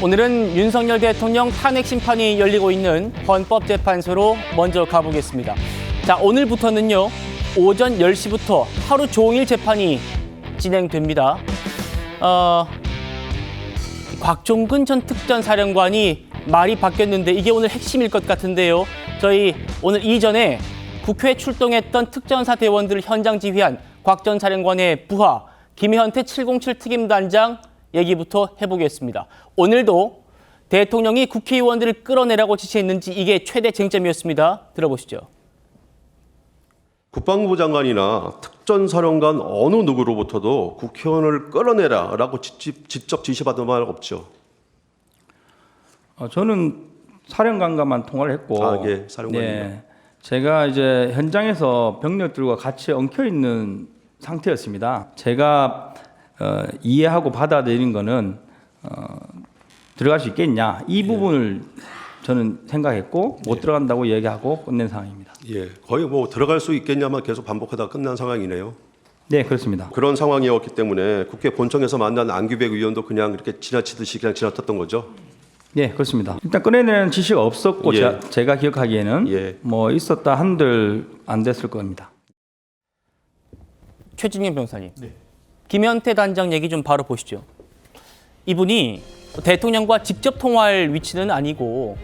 오늘은 윤석열 대통령 탄핵 심판이 열리고 있는 헌법재판소로 먼저 가보겠습니다. 자, 오늘부터는요, 오전 10시부터 하루 종일 재판이 진행됩니다. 곽종근 전 특전사령관이 말이 바뀌었는데 이게 오늘 핵심일 것 같은데요. 저희 오늘 이전에 국회에 출동했던 특전사 대원들을 현장 지휘한 곽 전 사령관의 부하 김현태 707 특임단장 얘기부터 해보겠습니다. 오늘도 대통령이 국회의원들을 끌어내라고 지시했는지 이게 최대 쟁점이었습니다. 들어보시죠. 국방부 장관이나 특전사령관 어느 누구로부터도 국회의원을 끌어내라라고 직접 지시받은 말 없죠. 저는 사령관과만 통화를 했고, 예, 사령관이요. 네, 제가 이제 현장에서 병력들과 같이 엉켜 있는 상태였습니다. 제가 이해하고 받아들인 거는 들어갈 수 있겠냐 이 부분을 저는 생각했고 못 들어간다고 얘기하고 끝낸 상황입니다. 예, 거의 뭐 들어갈 수 있겠냐만 계속 반복하다 끝난 상황이네요. 네, 그렇습니다. 그런 상황이었기 때문에 국회 본청에서 만난 안규백 의원도 그냥 이렇게 지나치듯이 그냥 지나쳤던 거죠. 네, 그렇습니다. 일단 꺼내내는 지시가 없었고 예. 제가 기억하기에는 예. 뭐 있었다 한들 안 됐을 겁니다. 최진영 변호사님, 김현태 단장 얘기 좀 바로 보시죠. 이분이 대통령과 직접 통화할 위치는 아니고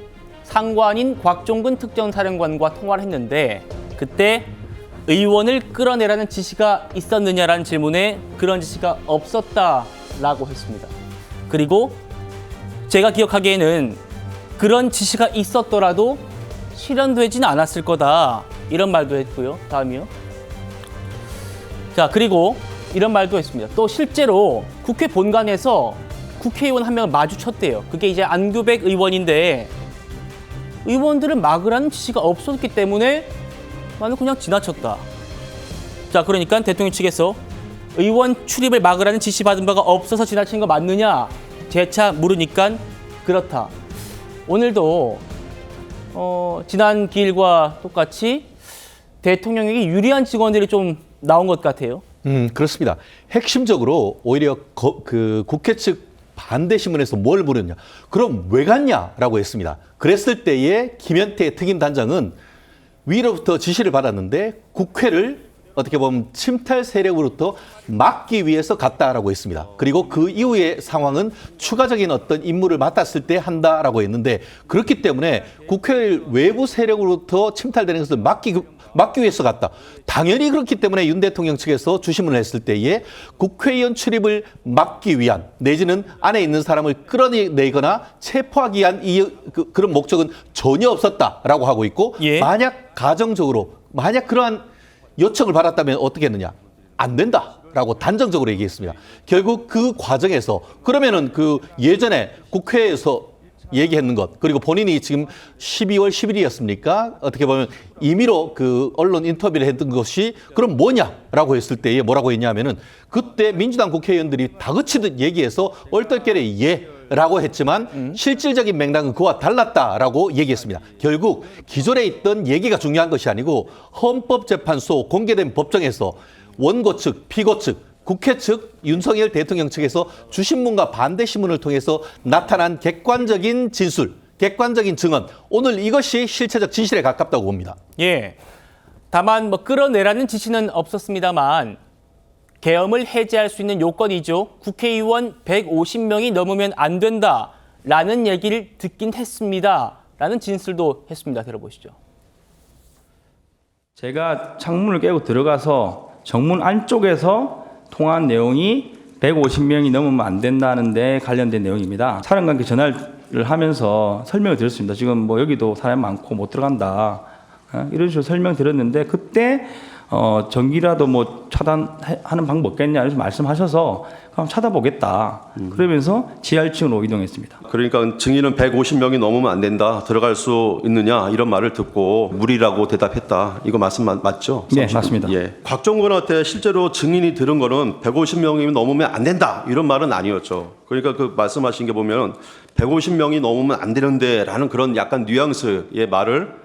상관인 곽종근 특전사령관과 통화를 했는데 그때 의원을 끌어내라는 지시가 있었느냐라는 질문에 그런 지시가 없었다라고 했습니다. 그리고 제가 기억하기에는 그런 지시가 있었더라도 실현되지는 않았을 거다 이런 말도 했고요. 다음이요. 자, 그리고 이런 말도 했습니다. 또 실제로 국회 본관에서 국회의원 한 명을 마주쳤대요. 그게 이제 안규백 의원인데 의원들을 막으라는 지시가 없었기 때문에 나는 그냥 지나쳤다. 자, 그러니까 대통령 측에서 의원 출입을 막으라는 지시받은 바가 없어서 지나친 거 맞느냐? 재차 물으니까 그렇다. 오늘도 지난 기일과 똑같이 대통령에게 유리한 직원들이 좀 나온 것 같아요. 그렇습니다. 핵심적으로 오히려 그 국회 측 반대 신문에서 뭘 물었냐. 그럼 왜 갔냐라고 했습니다. 그랬을 때에 김현태 특임단장은 위로부터 지시를 받았는데 국회를 어떻게 보면 침탈 세력으로부터 막기 위해서 갔다라고 했습니다. 그리고 그 이후의 상황은 추가적인 어떤 임무를 맡았을 때 한다라고 했는데 그렇기 때문에 국회를 외부 세력으로부터 침탈되는 것을 막기 위해서 갔다. 당연히 그렇기 때문에 윤 대통령 측에서 주심을 했을 때에 국회의원 출입을 막기 위한 내지는 안에 있는 사람을 끌어내거나 체포하기 위한 그런 목적은 전혀 없었다라고 하고 있고 예. 만약 그러한 요청을 받았다면 어떻게 했느냐? 안 된다라고 단정적으로 얘기했습니다. 결국 그 과정에서 그러면은 그 예전에 국회에서 얘기했는 것 그리고 본인이 지금 12월 10일이었습니까? 어떻게 보면 임의로 그 언론 인터뷰를 했던 것이 그럼 뭐냐라고 했을 때에 뭐라고 했냐면은 그때 민주당 국회의원들이 다그치듯 얘기해서 얼떨결에 라고 했지만 실질적인 맥락은 그와 달랐다라고 얘기했습니다. 결국 기존에 있던 얘기가 중요한 것이 아니고 헌법재판소 공개된 법정에서 원고 측, 피고 측, 국회 측, 윤석열 대통령 측에서 주신문과 반대 신문을 통해서 나타난 객관적인 진술, 객관적인 증언, 오늘 이것이 실체적 진실에 가깝다고 봅니다. 예. 다만 뭐 끌어내라는 지시는 없었습니다만 계엄을 해제할 수 있는 요건이죠. 국회의원 150명이 넘으면 안 된다라는 얘기를 듣긴 했습니다. 라는 진술도 했습니다. 들어보시죠. 제가 창문을 깨고 들어가서 정문 안쪽에서 통화한 내용이 150명이 넘으면 안 된다는 데 관련된 내용입니다. 사령관께 전화를 하면서 설명을 드렸습니다. 지금 뭐 여기도 사람 많고 못 들어간다. 이런 식으로 설명드렸는데 그때 전기라도 뭐 차단하는 방법 없겠냐 이렇게 말씀하셔서 그럼 찾아보겠다. 그러면서 지하 1층으로 이동했습니다. 그러니까 증인은 150명이 넘으면 안 된다. 들어갈 수 있느냐 이런 말을 듣고 무리라고 대답했다. 이거 말씀 맞죠? 네, 맞습니다. 예. 곽종근한테 실제로 증인이 들은 거는 150명이 넘으면 안 된다. 이런 말은 아니었죠. 그러니까 그 말씀하신 게 보면 150명이 넘으면 안 되는데라는 그런 약간 뉘앙스의 말을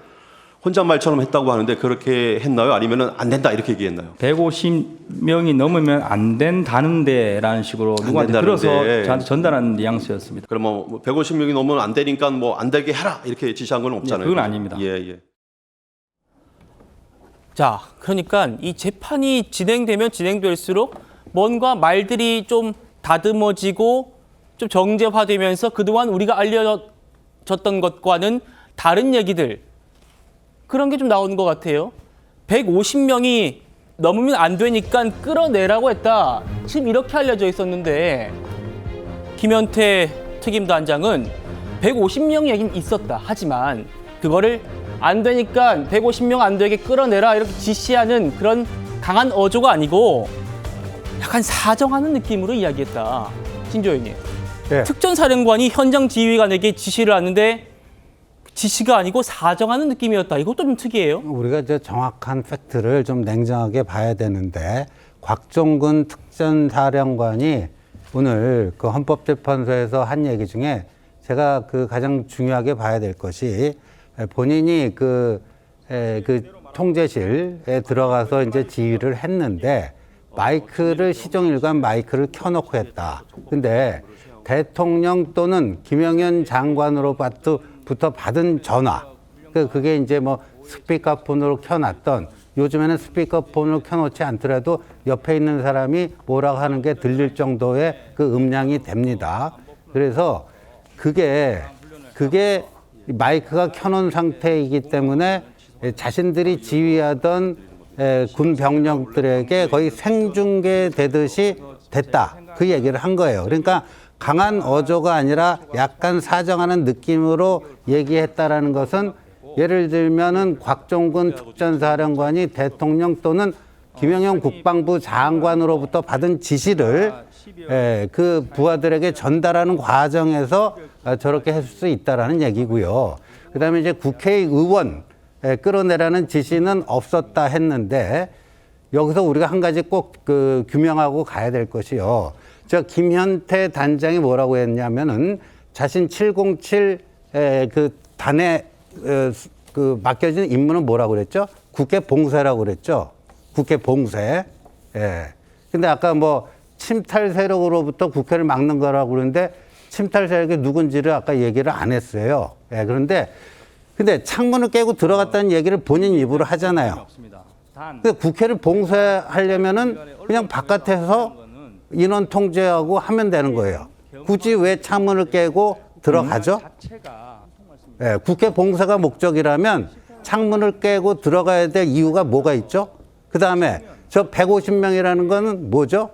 혼잣말처럼 했다고 하는데 그렇게 했나요? 아니면은 안 된다 이렇게 얘기했나요? 150명이 넘으면 안 된다는데라는 식으로 누구한테 들어서 된다는데. 저한테 전달하는 뉘앙스였습니다. 그럼 뭐 150명이 넘으면 안 되니까 뭐 안 되게 해라 이렇게 지시한 건 없잖아요. 그건 아닙니다. 예, 예. 자, 그러니까 이 재판이 진행되면 진행될수록 뭔가 말들이 좀 다듬어지고 좀 정제화되면서 그동안 우리가 알려졌던 것과는 다른 얘기들, 그런 게 좀 나오는 것 같아요. 150명이 넘으면 안 되니까 끌어내라고 했다. 지금 이렇게 알려져 있었는데 김현태 특임단장은 150명 얘기는 있었다. 하지만 그거를 안 되니까 150명 안 되게 끌어내라 이렇게 지시하는 그런 강한 어조가 아니고 약간 사정하는 느낌으로 이야기했다. 신조연님. 예. 특전사령관이 현장 지휘관에게 지시를 하는데 지시가 아니고 사정하는 느낌이었다. 이것도 좀 특이해요. 우리가 이제 정확한 팩트를 좀 냉정하게 봐야 되는데 곽종근 특전사령관이 오늘 그 헌법재판소에서 한 얘기 중에 제가 그 가장 중요하게 봐야 될 것이 본인이 그 통제실에 들어가서 이제 지휘를 했는데 마이크를 시종일관 마이크를 켜놓고 했다. 근데 대통령 또는 김영현 장관으로부터 받은 전화, 그게 이제 뭐 스피커폰으로 켜놨던, 요즘에는 스피커폰으로 켜놓지 않더라도 옆에 있는 사람이 뭐라고 하는 게 들릴 정도의 그 음량이 됩니다. 그래서 그게 마이크가 켜놓은 상태이기 때문에 자신들이 지휘하던 군 병력들에게 거의 생중계되듯이 됐다. 그 얘기를 한 거예요. 그러니까 강한 어조가 아니라 약간 사정하는 느낌으로 얘기했다라는 것은 예를 들면은 곽종근 특전사령관이 대통령 또는 김영현 국방부 장관으로부터 받은 지시를 그 부하들에게 전달하는 과정에서 저렇게 했을 수 있다라는 얘기고요. 그다음에 이제 국회의원 끌어내라는 지시는 없었다 했는데 여기서 우리가 한 가지 꼭 그 규명하고 가야 될 것이요. 저 김현태 단장이 뭐라고 했냐면은 자신 707 그 단에 그 맡겨진 임무는 뭐라고 그랬죠? 국회 봉쇄라고 그랬죠. 국회 봉쇄. 예. 근데 아까 뭐 침탈 세력으로부터 국회를 막는 거라고 그러는데 침탈 세력이 누군지를 아까 얘기를 안 했어요. 예. 근데 창문을 깨고 들어갔다는 얘기를 본인 입으로 하잖아요. 근데 국회를 봉쇄하려면은 그냥 바깥에서 인원 통제하고 하면 되는 거예요. 굳이 왜 창문을 깨고 들어가죠? 예, 국회 봉쇄가 목적이라면 창문을 깨고 들어가야 될 이유가 뭐가 있죠? 그 다음에 저 150명이라는 거는 뭐죠?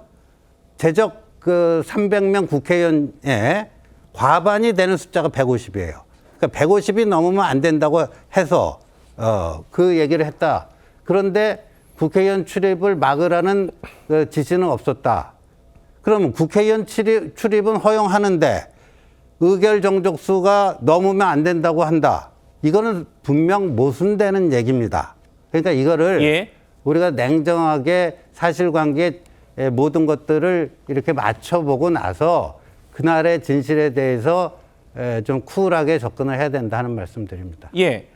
제적 그 300명 국회의원의 과반이 되는 숫자가 150이에요. 그러니까 150이 넘으면 안 된다고 해서 그 얘기를 했다. 그런데 국회의원 출입을 막으라는 그 지시는 없었다. 그러면 국회의원 출입은 허용하는데 의결 정족수가 넘으면 안 된다고 한다. 이거는 분명 모순되는 얘기입니다. 그러니까 이거를 우리가 냉정하게 사실관계 모든 것들을 이렇게 맞춰보고 나서 그날의 진실에 대해서 좀 쿨하게 접근을 해야 된다는 말씀 드립니다. 예.